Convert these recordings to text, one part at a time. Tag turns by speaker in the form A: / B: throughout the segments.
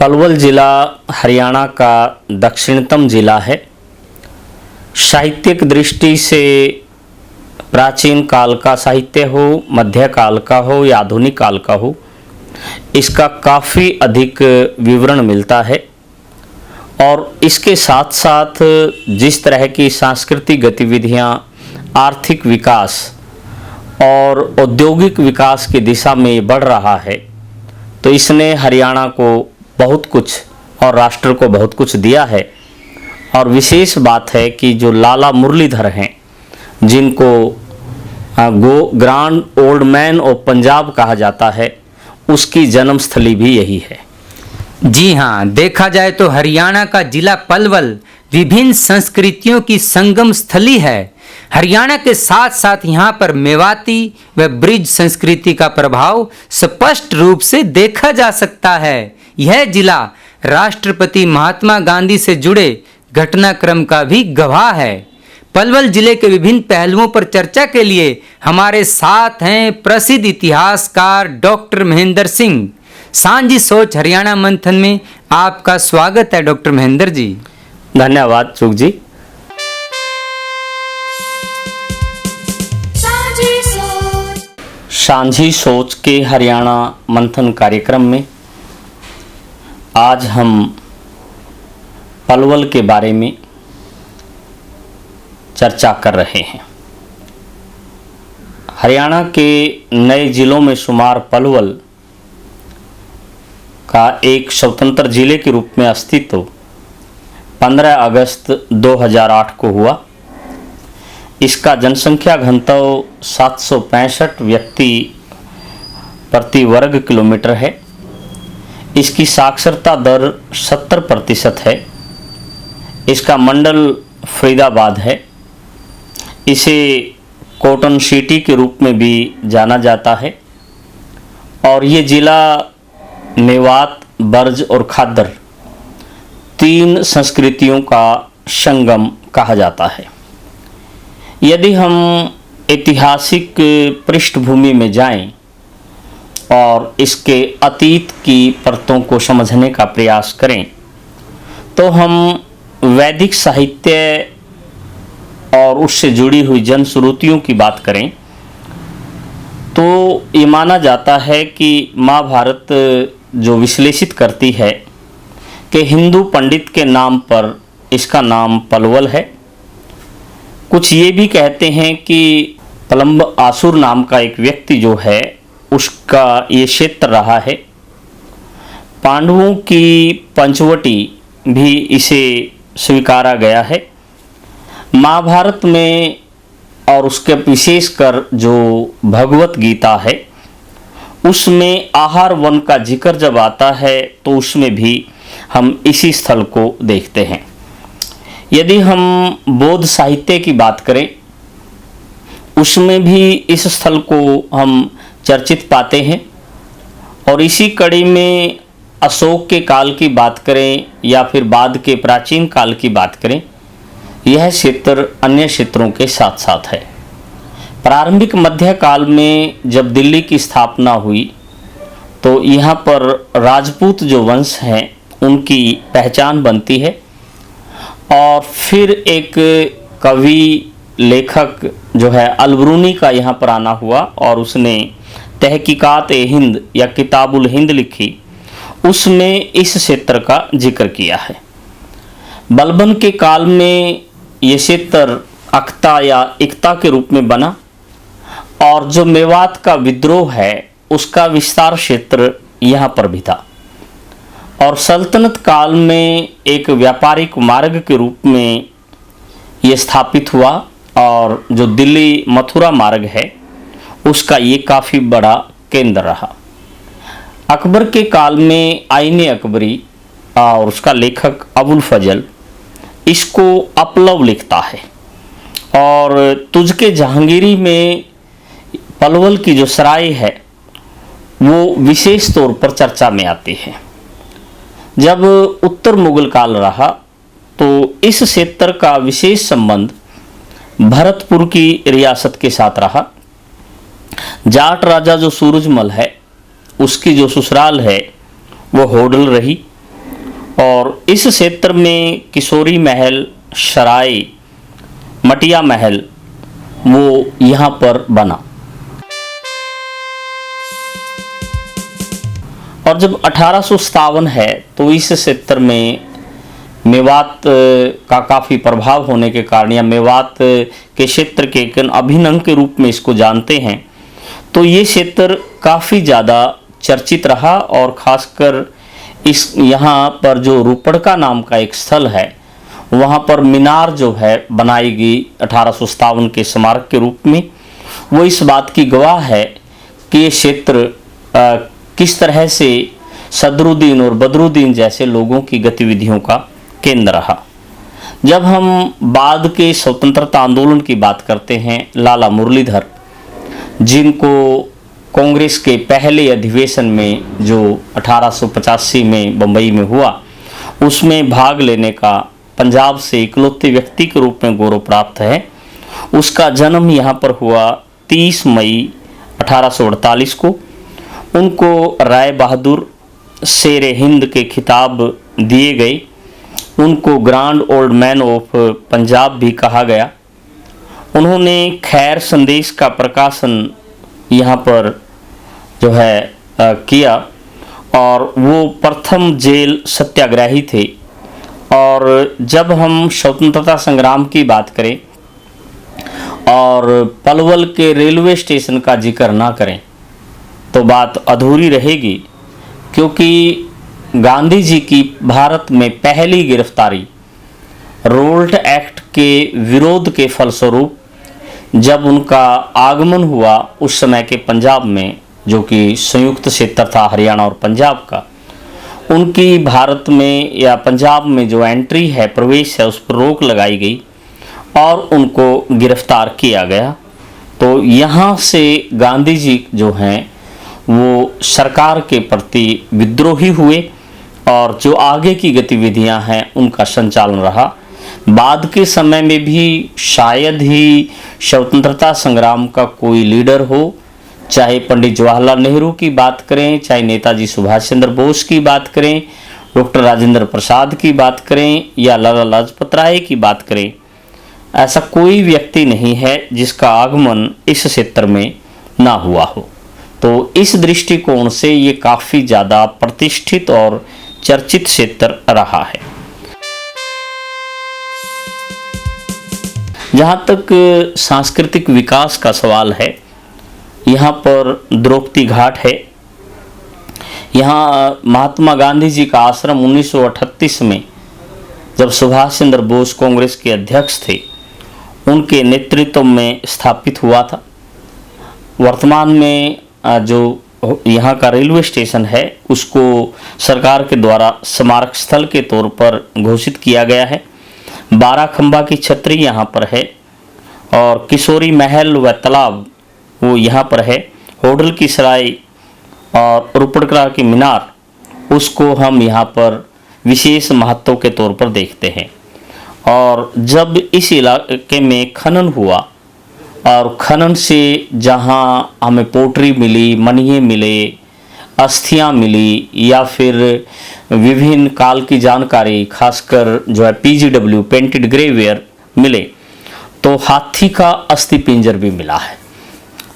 A: पलवल ज़िला हरियाणा का दक्षिणतम ज़िला है। साहित्यिक दृष्टि से प्राचीन काल का साहित्य हो, मध्यकाल का हो या आधुनिक काल का हो, इसका काफ़ी अधिक विवरण मिलता है। और इसके साथ साथ जिस तरह की सांस्कृतिक गतिविधियाँ, आर्थिक विकास और औद्योगिक विकास की दिशा में बढ़ रहा है, तो इसने हरियाणा को बहुत कुछ और राष्ट्र को बहुत कुछ दिया है। और विशेष बात है कि जो लाला मुरलीधर हैं, जिनको grand old man of Punjab कहा जाता है, उसकी जन्मस्थली भी यही है।
B: जी हाँ, देखा जाए तो हरियाणा का जिला पलवल विभिन्न संस्कृतियों की संगम स्थली है। हरियाणा के साथ साथ यहाँ पर मेवाती व ब्रिज संस्कृति का प्रभाव स्पष्ट रूप से देखा जा सकता है। यह जिला राष्ट्रपति महात्मा गांधी से जुड़े घटनाक्रम का भी गवाह है। पलवल जिले के विभिन्न पहलुओं पर चर्चा के लिए हमारे साथ हैं प्रसिद्ध इतिहासकार डॉक्टर महेंद्र सिंह। सांझी सोच हरियाणा मंथन में आपका स्वागत है डॉक्टर महेंद्र जी।
A: धन्यवाद चुग जी। सांझी सोच के हरियाणा मंथन कार्यक्रम में आज हम पलवल के बारे में चर्चा कर रहे हैं। हरियाणा के नए जिलों में शुमार पलवल का एक स्वतंत्र जिले के रूप में अस्तित्व 15 अगस्त 2008 को हुआ। इसका जनसंख्या घनत्व 765 व्यक्ति प्रति वर्ग किलोमीटर है। इसकी साक्षरता दर 70% है। इसका मंडल फरीदाबाद है। इसे कॉटन सिटी के रूप में भी जाना जाता है। और ये ज़िला मेवात, बर्ज और खादर 3 संस्कृतियों का संगम कहा जाता है। यदि हम ऐतिहासिक पृष्ठभूमि में जाएं और इसके अतीत की परतों को समझने का प्रयास करें, तो हम वैदिक साहित्य और उससे जुड़ी हुई जनश्रुतियों की बात करें तो ये माना जाता है कि महाभारत जो विश्लेषित करती है कि हिंदू पंडित के नाम पर इसका नाम पलवल है। कुछ ये भी कहते हैं कि पलंब आसुर नाम का एक व्यक्ति जो है, उसका ये क्षेत्र रहा है। पांडवों की पंचवटी भी इसे स्वीकारा गया है। महाभारत में और उसके विशेषकर जो भगवत गीता है, उसमें आहार वन का जिक्र जब आता है तो उसमें भी हम इसी स्थल को देखते हैं। यदि हम बौद्ध साहित्य की बात करें, उसमें भी इस स्थल को हम चर्चित पाते हैं। और इसी कड़ी में अशोक के काल की बात करें या फिर बाद के प्राचीन काल की बात करें, यह क्षेत्र अन्य क्षेत्रों के साथ साथ है। प्रारंभिक मध्यकाल में जब दिल्ली की स्थापना हुई तो यहाँ पर राजपूत जो वंश हैं उनकी पहचान बनती है। और फिर एक कवि लेखक जो है अलबरूनी का यहाँ पर आना हुआ और उसने तहकीकात-ए-हिंद या किताबुल हिंद लिखी। उसमें इस क्षेत्र का जिक्र किया है। बलबन के काल में ये क्षेत्र अख्ता या इक्ता के रूप में बना। और जो मेवात का विद्रोह है उसका विस्तार क्षेत्र यहाँ पर भी था। और सल्तनत काल में एक व्यापारिक मार्ग के रूप में ये स्थापित हुआ। और जो दिल्ली मथुरा मार्ग है उसका ये काफ़ी बड़ा केंद्र रहा। अकबर के काल में आईने अकबरी और उसका लेखक अबुल फजल इसको अपलव लिखता है। और तुझके जहांगीरी में पलवल की जो सराय है वो विशेष तौर पर चर्चा में आती है। जब उत्तर मुगल काल रहा तो इस क्षेत्र का विशेष संबंध भरतपुर की रियासत के साथ रहा। जाट राजा जो सूरजमल है उसकी जो ससुराल है वो होडल रही। और इस क्षेत्र में किशोरी महल, सराय, मटिया महल वो यहाँ पर बना। और जब 1857 है तो इस क्षेत्र में मेवात का काफ़ी प्रभाव होने के कारण या मेवात के क्षेत्र के एक अभिन्न अंग के रूप में इसको जानते हैं, तो ये क्षेत्र काफ़ी ज़्यादा चर्चित रहा। और ख़ासकर इस यहाँ पर जो रूपड़का नाम का एक स्थल है, वहाँ पर मीनार जो है बनाई गई 1857 के स्मारक के रूप में, वो इस बात की गवाह है कि ये क्षेत्र किस तरह से सदरुद्दीन और बदरुद्दीन जैसे लोगों की गतिविधियों का केंद्र रहा। जब हम बाद के स्वतंत्रता आंदोलन की बात करते हैं, लाला मुरलीधर, जिनको कांग्रेस के पहले अधिवेशन में जो 1885 में बम्बई में हुआ, उसमें भाग लेने का पंजाब से इकलौते व्यक्ति के रूप में गौरव प्राप्त है। उसका जन्म यहाँ पर हुआ 30 मई 1848 को। उनको राय बहादुर, शेर हिंद के खिताब दिए गए। उनको grand old man of Punjab भी कहा गया। उन्होंने खैर संदेश का प्रकाशन यहाँ पर जो है किया और वो प्रथम जेल सत्याग्रही थे। और जब हम स्वतंत्रता संग्राम की बात करें और पलवल के रेलवे स्टेशन का जिक्र ना करें तो बात अधूरी रहेगी, क्योंकि गांधी जी की भारत में पहली गिरफ्तारी रोल्ट एक्ट के विरोध के फलस्वरूप जब उनका आगमन हुआ उस समय के पंजाब में, जो कि संयुक्त क्षेत्र था हरियाणा और पंजाब का, उनकी भारत में या पंजाब में जो एंट्री है, प्रवेश है, उस पर रोक लगाई गई और उनको गिरफ्तार किया गया। तो यहाँ से गांधी जी जो हैं वो सरकार के प्रति विद्रोही हुए और जो आगे की गतिविधियां हैं उनका संचालन रहा। बाद के समय में भी शायद ही स्वतंत्रता संग्राम का कोई लीडर हो, चाहे पंडित जवाहरलाल नेहरू की बात करें, चाहे नेताजी सुभाष चंद्र बोस की बात करें, डॉक्टर राजेंद्र प्रसाद की बात करें या लाला लाजपत राय की बात करें, ऐसा कोई व्यक्ति नहीं है जिसका आगमन इस क्षेत्र में ना हुआ हो। तो इस दृष्टिकोण से ये काफ़ी ज़्यादा प्रतिष्ठित और चर्चित क्षेत्र रहा है। जहाँ तक सांस्कृतिक विकास का सवाल है, यहाँ पर द्रौपदी घाट है। यहाँ महात्मा गांधी जी का आश्रम 1938 में जब सुभाष चंद्र बोस कांग्रेस के अध्यक्ष थे, उनके नेतृत्व में स्थापित हुआ था। वर्तमान में जो यहाँ का रेलवे स्टेशन है उसको सरकार के द्वारा स्मारक स्थल के तौर पर घोषित किया गया है। 12 खंबा की छतरी यहाँ पर है और किशोरी महल व तालाब वो यहाँ पर है। होडल की सराय और रूपड़का की मीनार उसको हम यहाँ पर विशेष महत्व के तौर पर देखते हैं। और जब इस इलाके में खनन हुआ और खनन से जहाँ हमें पोटरी मिली, मनिये मिले, अस्थियाँ मिली या फिर विभिन्न काल की जानकारी, खासकर जो है PGW पेंटेड ग्रेवियर मिले, तो हाथी का अस्थि पिंजर भी मिला है,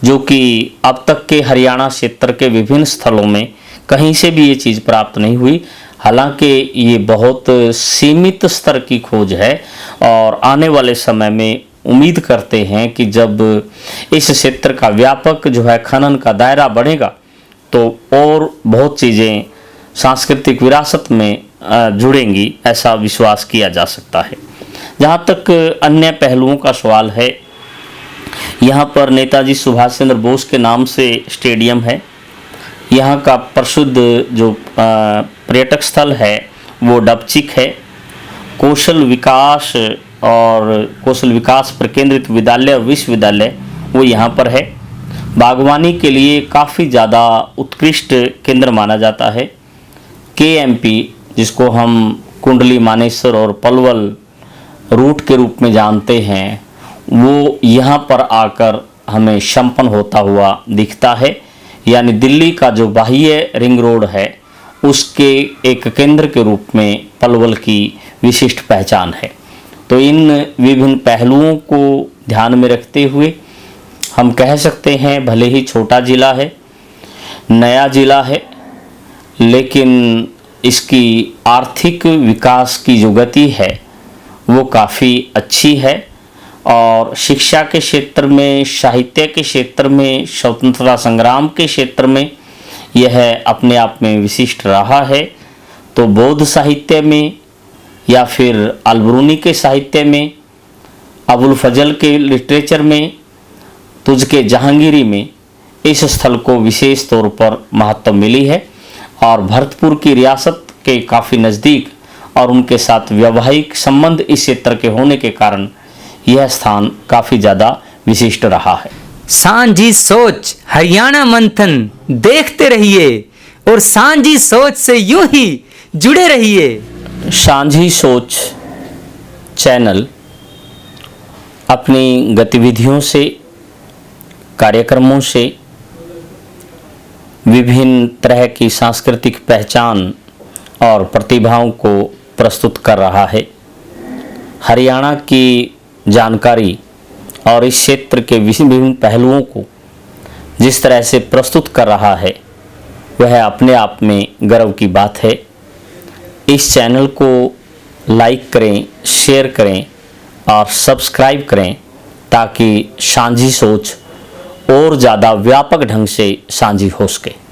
A: जो कि अब तक के हरियाणा क्षेत्र के विभिन्न स्थलों में कहीं से भी ये चीज़ प्राप्त नहीं हुई। हालांकि ये बहुत सीमित स्तर की खोज है और आने वाले समय में उम्मीद करते हैं कि जब इस क्षेत्र का व्यापक जो है खनन का दायरा बढ़ेगा तो और बहुत चीज़ें सांस्कृतिक विरासत में जुड़ेंगी, ऐसा विश्वास किया जा सकता है। जहाँ तक अन्य पहलुओं का सवाल है, यहाँ पर नेताजी सुभाष चंद्र बोस के नाम से स्टेडियम है। यहाँ का प्रसिद्ध जो पर्यटक स्थल है वो डबचिक है। कौशल विकास पर केंद्रित विद्यालय और विश्वविद्यालय वो यहाँ पर है। बागवानी के लिए काफ़ी ज़्यादा उत्कृष्ट केंद्र माना जाता है। KMP जिसको हम कुंडली, मानेसर और पलवल रूट के रूप में जानते हैं, वो यहाँ पर आकर हमें संपन्न होता हुआ दिखता है। यानी दिल्ली का जो बाह्य रिंग रोड है उसके एक केंद्र के रूप में पलवल की विशिष्ट पहचान है। तो इन विभिन्न पहलुओं को ध्यान में रखते हुए हम कह सकते हैं, भले ही छोटा ज़िला है, नया ज़िला है, लेकिन इसकी आर्थिक विकास की जो गति है वो काफ़ी अच्छी है और शिक्षा के क्षेत्र में, साहित्य के क्षेत्र में, स्वतंत्रता संग्राम के क्षेत्र में यह अपने आप में विशिष्ट रहा है। तो बौद्ध साहित्य में या फिर अलबरूनी के साहित्य में, अबुल फजल के लिटरेचर में, तुझके जहांगीरी में इस स्थल को विशेष तौर पर महत्व मिली है और भरतपुर की रियासत के काफ़ी नज़दीक और उनके साथ वैवाहिक संबंध इस क्षेत्र के होने के कारण यह स्थान काफ़ी ज़्यादा विशिष्ट रहा है।
B: सांझी सोच हरियाणा मंथन देखते रहिए और सांझी सोच से यूं ही जुड़े रहिए।
A: सांझी सोच चैनल अपनी गतिविधियों से, कार्यक्रमों से विभिन्न तरह की सांस्कृतिक पहचान और प्रतिभाओं को प्रस्तुत कर रहा है। हरियाणा की जानकारी और इस क्षेत्र के विभिन्न पहलुओं को जिस तरह से प्रस्तुत कर रहा है वह अपने आप में गर्व की बात है। इस चैनल को लाइक करें, शेयर करें और सब्सक्राइब करें ताकि सांझी सोच और ज़्यादा व्यापक ढंग से सांझी हो सके।